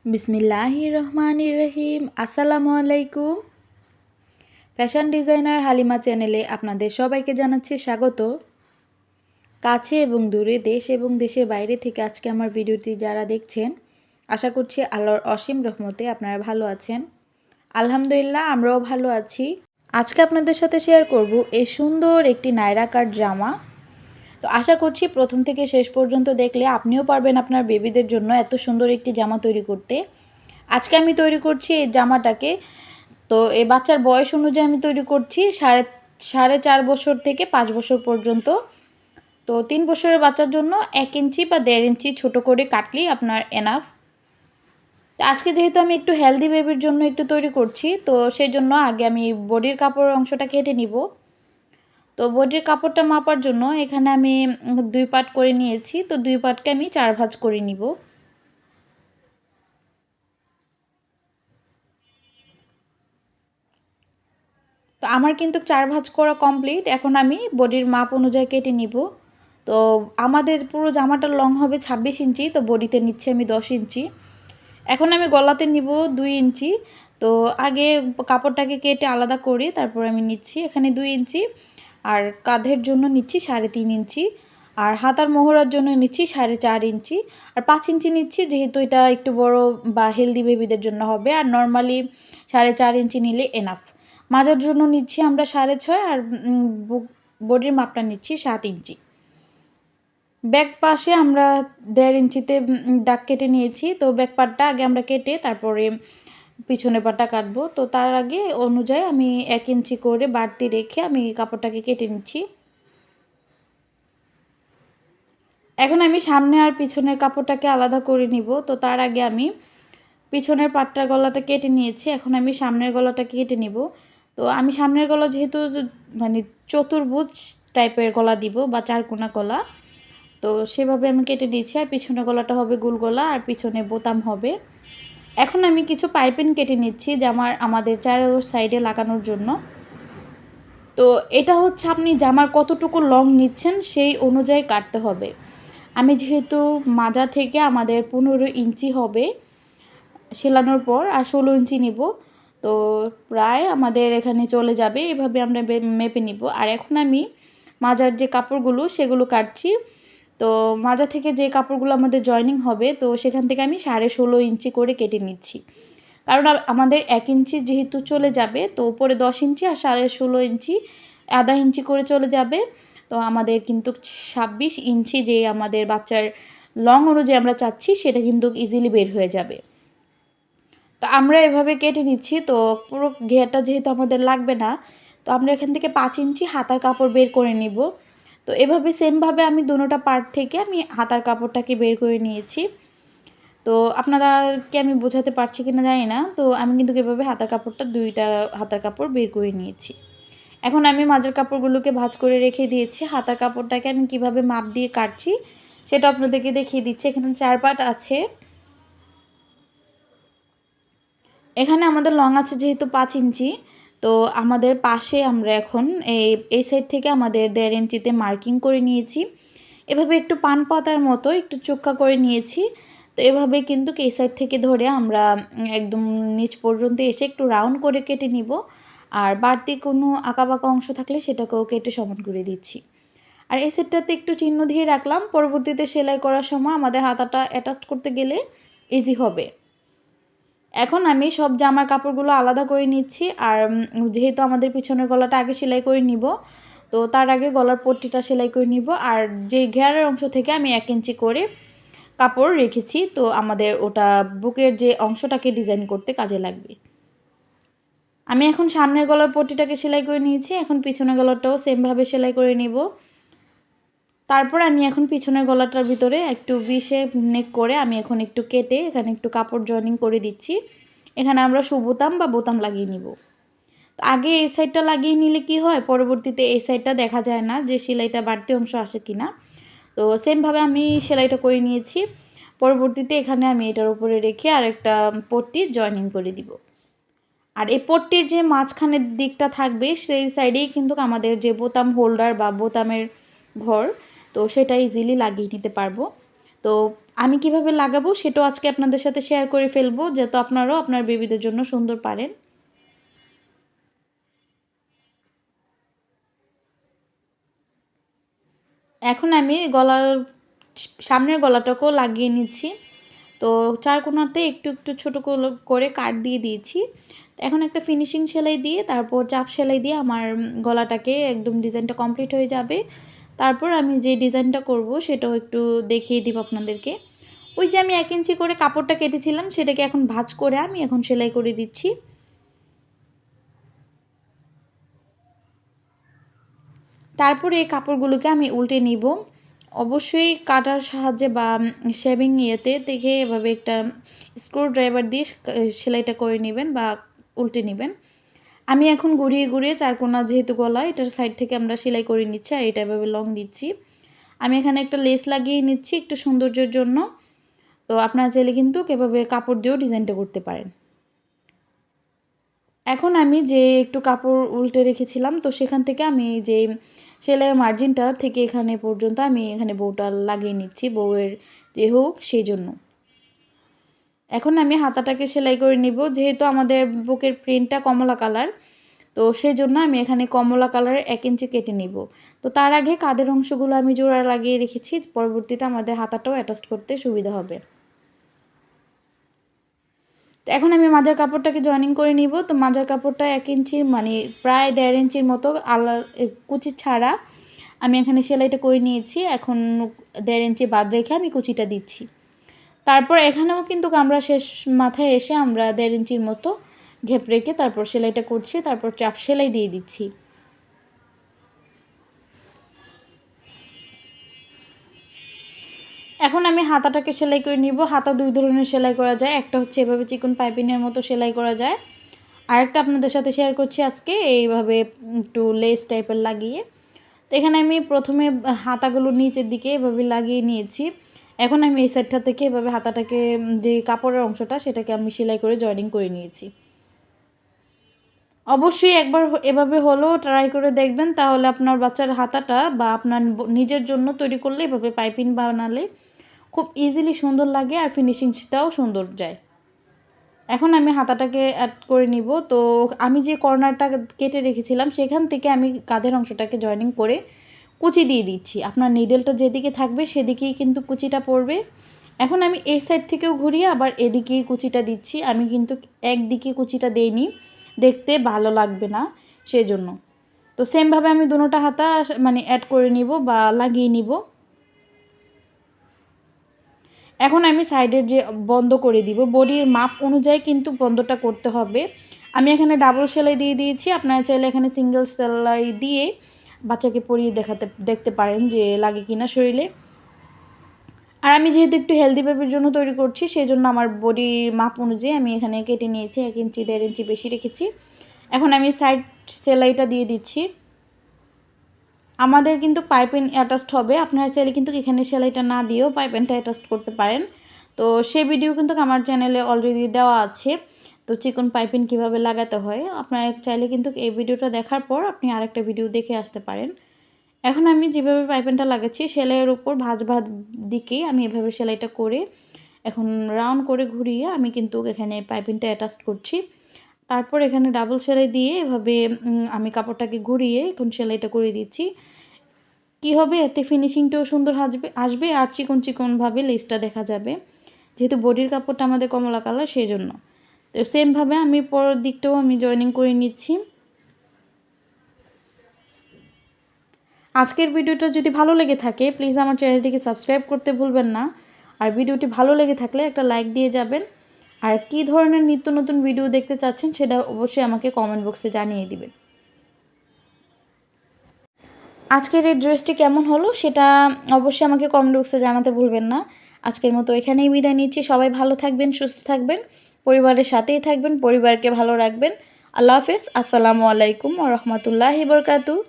বিসমিল্লাহির রহমানির রহিম। আসসালামু আলাইকুম। ফ্যাশন ডিজাইনার হালিমা চ্যানেলে আপনাদের সবাইকে জানাচ্ছি স্বাগত। কাছে এবং দূরে, দেশ এবং দেশের বাইরে থেকে আজকে আমার ভিডিওটি যারা দেখছেন, আশা করছি আল্লাহর অসীম রহমতে আপনারা ভালো আছেন। আলহামদুলিল্লাহ, আমরাও ভালো আছি। আজকে আপনাদের সাথে শেয়ার করব এই সুন্দর একটি নায়রা কাট জামা। তো আশা করছি প্রথম থেকে শেষ পর্যন্ত দেখলে আপনিও পারবেন আপনার বেবিদের জন্য এত সুন্দর একটি জামা তৈরি করতে। আজকে আমি তৈরি করছি এই জামাটাকে। তো এই বাচ্চার বয়স অনুযায়ী আমি তৈরি করছি সাড়ে 4 বছর থেকে 5 বছর পর্যন্ত। তো 3 বছরের বাচ্চার জন্য 1 ইঞ্চি বা 1.5 ইঞ্চি ছোট করে কাটলেই আপনার এনাফ। তো আজকে যেহেতু আমি একটু হেলদি বেবির জন্য একটু তৈরি করছি, তো সেই জন্য আগে আমি বডির কাপড়ের অংশটা কেটে নিব। তো বডির কাপড়টা মাপার জন্য এখানে আমি 2 পার্ট করে নিয়েছি। তো 2 পার্টকে আমি 4 ভাঁজ করে নিব। তো আমার কিন্তু 4 ভাঁজ করা কমপ্লিট। এখন আমি বডির মাপ অনুযায়ী কেটে নিব। তো আমাদের পুরো জামাটার লং হবে 26 ইঞ্চি, তো বডিতে নিচ্ছি আমি 10 ইঞ্চি। এখন আমি গলাতে নিব 2 ইঞ্চি। তো আগে কাপড়টাকে কেটে আলাদা করে তারপর আমি নিচ্ছি এখানে 2 ইঞ্চি। আর কাঁধের জন্য নিচ্ছি 3.5 ইঞ্চি। আর হাতার মোহরার জন্য নিচ্ছি 4.5 ইঞ্চি। আর 5 ইঞ্চি নিচ্ছি যেহেতু এটা একটু বড় বা হেলদি বেবিদের জন্য হবে। আর নর্মালি 4.5 ইঞ্চি নিলে এনাফ। মাজার জন্য নিচ্ছি আমরা 6.5। আর বডির মাপটা নিচ্ছি 7 ইঞ্চি। ব্যাক পাশে আমরা 1.5 ইঞ্চিতে দাগ কেটে নিয়েছি। তো ব্যাক পার্টটা আগে আমরা কেটে তারপরে পিছনের পাটটা কাটবো। তো তার আগে অনুযায়ী আমি 1 ইঞ্চি করে বাড়তি রেখে আমি কাপড়টাকে কেটে নিচ্ছি। এখন আমি সামনে আর পিছনের কাপড়টাকে আলাদা করে নিব। তো তার আগে আমি পিছনের পাটটার গলাটা কেটে নিয়েছি। এখন আমি সামনের গলাটাকে কেটে নিব। তো আমি সামনের গলা যেহেতু মানে চতুর্ভুজ টাইপের গলা দিব বা চারকোনা গলা, তো সেভাবে আমি কেটে নিয়েছি। আর পিছনের গলাটা হবে গোল গলা আর পিছনে বোতাম হবে। এখন আমি কিছু পাইপিং কেটে নিচ্ছি আমাদের চারো সাইডে লাগানোর জন্য। তো এটা হচ্ছে আপনি জামার কতটুকু লং নিচ্ছেন সেই অনুযায়ী কাটতে হবে। আমি যেহেতু মাজা থেকে আমাদের 15 ইঞ্চি হবে সেলানোর পর, আর 16 ইঞ্চি নিব। তো প্রায় আমাদের এখানে চলে যাবে, এভাবে আমরা মেপে নিব। আর এখন আমি মাজার যে কাপড়গুলো সেগুলো কাটছি। তো মাজা থেকে যে কাপড়গুলো আমাদের জয়েনিং হবে, তো সেখান থেকে আমি 16.5 ইঞ্চি করে কেটে নিচ্ছি। কারণ আমাদের 1 ইঞ্চি যেহেতু চলে যাবে, তো উপরে 10 ইঞ্চি আর 16.5 ইঞ্চি আধা ইঞ্চি করে চলে যাবে। তো আমাদের কিন্তু 26 ইঞ্চি যে আমাদের বাচ্চার লং অনুযায়ী আমরা চাচ্ছি সেটা কিন্তু ইজিলি বের হয়ে যাবে। তো আমরা এভাবে কেটে নিচ্ছি। তো পুরো ঘেরটা যেহেতু আমাদের লাগবে না, তো আমরা এখান থেকে 5 ইঞ্চি হাতার কাপড় বের করে নিব। তো এভাবে সেমভাবে আমি দুটোটা পার্ট থেকে আমি হাতার কাপড়টাকে বের করে নিয়েছি। তো আপনাদেরকে আমি বোঝাতে পারছি কিনা জানি না। তো আমি কিন্তু এভাবে হাতার কাপড়টা 2টা হাতার কাপড় বের করে নিয়েছি। এখন আমি মাঝের কাপড়গুলোকে ভাঁজ করে রেখে দিয়েছি। হাতার কাপড়টাকে আমি কিভাবে মাপ দিয়ে কাটছি সেটা আপনাদেরকে দেখিয়ে দিচ্ছি। এখানে 4 পার্ট আছে। এখানে আমাদের লং আছে যেহেতু 5 ইঞ্চি, তো আমাদের পাশে আমরা এখন এই সাইড থেকে আমাদের 1.5 ইঞ্চিতে মার্কিং করে নিয়েছি। এভাবে একটু পান পাতার মতো একটু চোক্কা করে নিয়েছি। তো এভাবে কিন্তু এই সাইড থেকে ধরে আমরা একদম নিচ পর্যন্ত এসে একটু রাউন্ড করে কেটে নিব। আর বাড়তি কোনো আঁকাবাঁকা অংশ থাকলে সেটাকেও কেটে সমান করে দিচ্ছি। আর এই সাইডটাতে একটু চিহ্ন দিয়ে রাখলাম, পরবর্তীতে সেলাই করার সময় আমাদের হাতাটা অ্যাটাচ করতে গেলে ইজি হবে। এখন আমি সব জামার কাপড়গুলো আলাদা করে নিচ্ছি। আর যেহেতু আমাদের পিছনের গলাটা আগে সেলাই করে নিব, তো তার আগে গলার পট্টিটা সেলাই করে নিব। আর যে ঘেরের অংশ থেকে আমি 1 ইঞ্চি করে কাপড় রেখেছি, তো আমাদের ওটা বুকের যে অংশটাকে ডিজাইন করতে কাজে লাগবে। আমি এখন সামনের গলার পট্টিটাকে সেলাই করে নিয়েছি। এখন পিছনের গলাটাও সেমভাবে সেলাই করে নিব। তারপর আমি এখন পিছনের গলাটার ভিতরে একটু ভি শেপ নেক করে আমি এখন একটু কেটে এখানে একটু কাপড় জয়েনিং করে দিচ্ছি। এখানে আমরা সুবোতাম বা বোতাম লাগিয়ে নিব। তো আগে এই সাইডটা লাগিয়ে নিলে কি হয়, পরবর্তীতে এই সাইডটা দেখা যায় না যে সেলাইটা বাড়তি অংশ আসে কিনা। তো সেমভাবে আমি সেলাইটা করে নিয়েছি। পরবর্তীতে এখানে আমি এটার উপরে রেখে আরেকটা পট্টি জয়েনিং করে দিব। আর এই পট্টির যে মাঝখানের দিকটা থাকবে সেই সাইডেই কিন্তু আমাদের যে বোতাম হোল্ডার বা বোতামের ঘর, তো সেটা ইজিলি লাগিয়ে নিতে পারবো। তো আমি কিভাবে লাগাবো সেটাও আজকে আপনাদের সাথে শেয়ার করে ফেলবো, যাতে আপনারাও আপনার বেবিদের জন্য সুন্দর পারেন। এখন আমি সামনের গলাটাকেও লাগিয়ে নিচ্ছি। তো 4 কোণাতে একটু একটু ছোট করে কাট দিয়ে দিয়েছি। এখন একটা ফিনিশিং সেলাই দিয়ে তারপর চাপ সেলাই দিয়ে আমার গলাটাকে একদম ডিজাইনটা কমপ্লিট হয়ে যাবে। তারপর আমি যে ডিজাইনটা করব সেটাও একটু দেখিয়ে দিব আপনাদেরকে। ওই যে আমি 1 ইঞ্চি করে কাপড়টা কেটেছিলাম সেটাকে এখন ভাঁজ করে আমি এখন সেলাই করে দিচ্ছি। তারপরে এই কাপড়গুলোকে আমি উল্টে নিব। অবশ্যই কাটার সাহায্যে বা শেভিং ইয়েতে দেখে এভাবে একটা স্ক্রু ড্রাইভার দিয়ে সেলাইটা করে নেবেন বা উল্টে নেবেন। আমি এখন ঘুরিয়ে ঘুরিয়ে 4 কোণা যেহেতু গলা, এটার সাইড থেকে আমরা সেলাই করে নিচ্ছি আর এটা এভাবে লং দিচ্ছি। আমি এখানে একটা লেস লাগিয়ে নিচ্ছি একটু সৌন্দর্যের জন্য। তো আপনারা চাইলে কিন্তু এভাবে কাপড় দিয়েও ডিজাইনটা করতে পারেন। এখন আমি যে একটু কাপড় উল্টে রেখেছিলাম, তো সেখান থেকে আমি যে সেলাইয়ের মার্জিনটা থেকে এখানে পর্যন্ত আমি এখানে বউটা লাগিয়ে নিচ্ছি, বউয়ের যে হোক সেই জন্য। এখন আমি হাতাটাকে সেলাই করে নিব, যেহেতু আমাদের বুকের প্রিন্টটা কমলা কালার, তো সেই জন্য আমি এখানে কমলা কালারের 1 ইঞ্চি কেটে নিব। তো তার আগে কাঁধের অংশগুলো আমি জোড়া লাগিয়ে রেখেছি, পরবর্তীতে আমাদের হাতাটাও অ্যাটাচ করতে সুবিধা হবে। তো এখন আমি মাঝের কাপড়টাকে জয়েনিং করে নিব। তো মাঝের কাপড়টা 1 ইঞ্চির মানে প্রায় 1.5 ইঞ্চির মতো কুচি ছাড়া আমি এখানে সেলাইটা করে নিয়েছি। এখন 1.5 ইঞ্চি বাদ রেখে আমি কুচিটা দিচ্ছি। তারপর এখানেও কিন্তু আমরা শেষ মাথায় এসে আমরা 1.5 ইঞ্চির মতো ঘেপ রেখে তারপর সেলাইটা করছি, তারপর চাপ সেলাই দিয়ে দিচ্ছি। এখন আমি হাতাটাকে সেলাই করে নিব। হাতা 2 ধরনের সেলাই করা যায়। একটা হচ্ছে এভাবে চিকন পাইপিংয়ের মতো সেলাই করা যায়। আরেকটা আপনাদের সাথে শেয়ার করছি আজকে, এইভাবে একটু লেস টাইপের লাগিয়ে। তো এখানে আমি প্রথমে হাতাগুলো নিচের দিকে এভাবে লাগিয়ে নিয়েছি। এখন আমি এই সাইডটা থেকে এভাবে হাতাটাকে যে কাপড়ের অংশটা সেটাকে আমি সেলাই করে জয়েনিং করে নিয়েছি। অবশ্যই একবার এভাবে হলেও ট্রাই করে দেখবেন, তাহলে আপনার বাচ্চার হাতাটা বা আপনার নিজের জন্য তৈরি করলে এভাবে পাইপিং বানালে খুব ইজিলি সুন্দর লাগে আর ফিনিশিংটাও সুন্দর যায়। এখন আমি হাতাটাকে অ্যাড করে নিব। তো আমি যে কর্নারটা কেটে রেখেছিলাম সেখান থেকে আমি কাঁধের অংশটাকে জয়েনিং করে কুচি দিয়ে দিচ্ছি। আপনার নিডেলটা যেদিকে থাকবে সেদিকেই কিন্তু কুচিটা পড়বে। এখন আমি এই সাইড থেকেও ঘুরিয়ে আবার এদিকেই কুচিটা দিচ্ছি। আমি কিন্তু একদিকে কুচিটা দেইনি, দেখতে ভালো লাগবে না সেজন্য। তো সেমভাবে আমি দুটোটা হাতা মানে অ্যাড করে নিব বা লাগিয়ে নিব। এখন আমি সাইডের যে বন্ধ করে দিব, বডির মাপ অনুযায়ী কিন্তু বন্ধটা করতে হবে। আমি এখানে ডাবল সেলাই দিয়ে দিয়েছি, আপনারা চাইলে এখানে সিঙ্গেল সেলাই দিয়ে বাচ্চাকে পরিয়ে দেখতে পারেন যে লাগে কিনা শরীরে। আর আমি যেহেতু একটু হেলদি বেবির জন্য তৈরি করছি, সেই জন্য আমার বডির মাপ অনুযায়ী আমি এখানে কেটে নিয়েছি, 1 ইঞ্চি 1.5 ইঞ্চি বেশি রেখেছি। এখন আমি সাইড সেলাইটা দিয়ে দিচ্ছি। আমাদের কিন্তু পাইপিং অ্যাটাচড হবে, আপনারা চাইলে কিন্তু এখানে সেলাইটা না দিয়েও পাইপিংটা অ্যাটাচ করতে পারেন। তো সেই ভিডিও কিন্তু আমার চ্যানেলে অলরেডি দেওয়া আছে। তো চিকন পাইপিং কীভাবে লাগাতে হয়, আপনারা চাইলে কিন্তু এই ভিডিওটা দেখার পর আপনি আরেকটা ভিডিও দেখে আসতে পারেন। এখন আমি যেভাবে পাইপিংটা লাগাচ্ছি সেলাইয়ের উপর ভাঁজ দিকেই আমি এভাবে সেলাইটা করে এখন রাউন্ড করে ঘুরিয়ে আমি কিন্তু এখানে পাইপিংটা অ্যাটাচ করছি। তারপর এখানে ডাবল সেলাই দিয়ে এভাবে আমি কাপড়টাকে ঘুরিয়ে এখন সেলাইটা করে দিচ্ছি। কী হবে, এতে ফিনিশিংটাও সুন্দর আসবে আর চিকন চিকনভাবে লেসটা দেখা যাবে, যেহেতু বডির কাপড়টা আমাদের কমলা কালার সেই জন্য। তো সেমভাবে আমি পরের দিকটাও আমি জয়েনিং করে নিচ্ছি। আজকের ভিডিওটা যদি ভালো লেগে থাকে প্লিজ আমার চ্যানেলটিকে সাবস্ক্রাইব করতে ভুলবেন না। আর ভিডিওটি ভালো লেগে থাকলে একটা লাইক দিয়ে যাবেন। আর কী ধরনের নিত্য নতুন ভিডিও দেখতে চাচ্ছেন সেটা অবশ্যই আমাকে কমেন্ট বক্সে জানিয়ে দিবেন। আজকের এই ড্রেসটি কেমন হলো সেটা অবশ্যই আমাকে কমেন্ট বক্সে জানাতে ভুলবেন না। আজকের মতো এখানেই বিদায় নিচ্ছি। সবাই ভালো থাকবেন, সুস্থ থাকবেন, পরিবারের সাথেই থাকবেন, পরিবারকে ভালো রাখবেন। আল্লাহ হাফেজ। আসসালামু আলাইকুম ওয়া রাহমাতুল্লাহি ওয়া বারাকাতুহু।